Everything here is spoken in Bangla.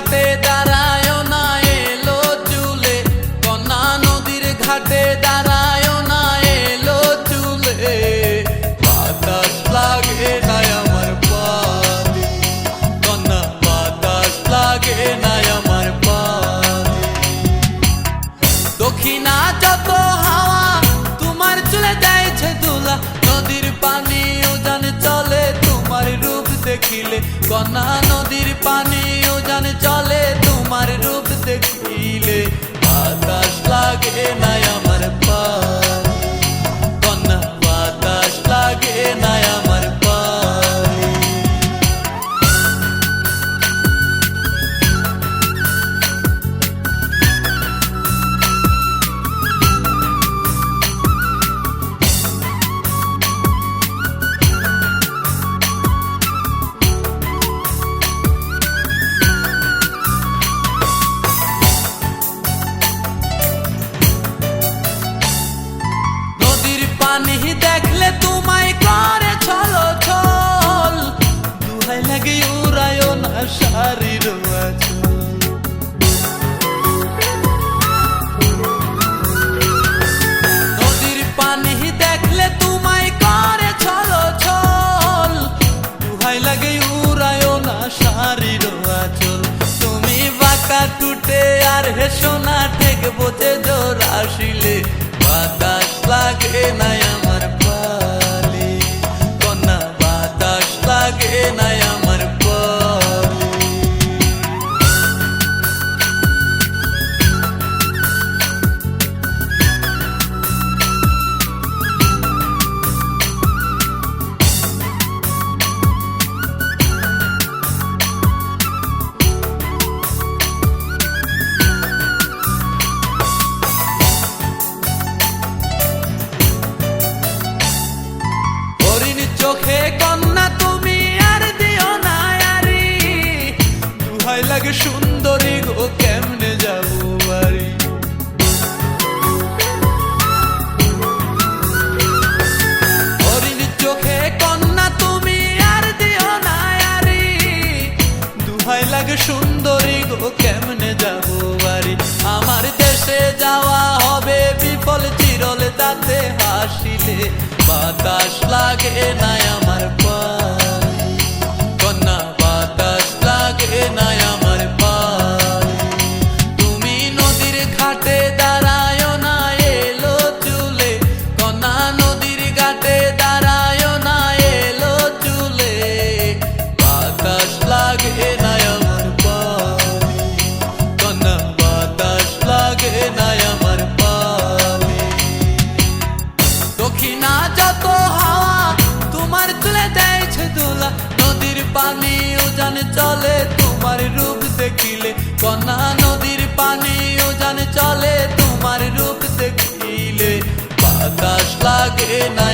ঘাটে দাঁড়ায় না এলো চুলে, কন্যা নদীর ঘাটে দাঁড়ায় না এলো চুলে। বাতাস লাগে না আমার পানে, কন্যা বাতাস লাগে না আমার পানে। দক্ষিণা যত হাওয়া তোমার চুলে যাইছে দুলা, নদীর পানি উজান চলে তোমার রূপ দেখিলে। কন্যা নদীর পানি উজান চলে তোমার রূপ দেখিলে। বাতাস লাগে না আমার পানে, কন্যা বাতাস লাগে না আমার পানে। পানি দেখলে তোমায় করে ছলো ছল, দুহাই লাগে উড়ায় না শাড়ির আঁচল। নদীর পানি দেখলে তোমায় করে ছলো ছল, দুহাই লাগে উড়ায় না শাড়ির আঁচল। তুমি বাঁকা টুটে আর হেসো না ঠেক বোঝে জোর আসিলে। বাতাস লাগে না আমার পালে, কন্যা বাতাস লাগে না আমার পালে। চোখে কন্যা তুমি আর দিও না আরি, দুহাই লাগে সুন্দরী গো কেমনে যাবো বাড়ি। হরিণ চোখে কন্যা তুমি আর দিও না আরি, দুহাই লাগে সুন্দরী গো কেমনে যাবো বাড়ি। আমার দেশে যাওয়া হবে বিফল চিরল তাতে হাসিলে। বাতাস লাগে না আমার পানে, কন্যা বাতাস লাগে না আমার পানে। তুমি নদীর ঘাটে দাঁড়ায় না এলো চুলে, কন্যা নদীর ঘাটে দাঁড়ায় না এলো চুলে। বাতাস লাগে না আমার পানে, কন্যা বাতাস লাগে না আমার পানে। দক্ষিণা যত হাওয়া তোমার চুলে যাইছে দোলা, নদীর পানি উজান চলে তোমার রূপ দেখিলে। কন্যা নদীর পানি উজান চলে তোমার রূপ দেখিলে। বাতাস লাগে না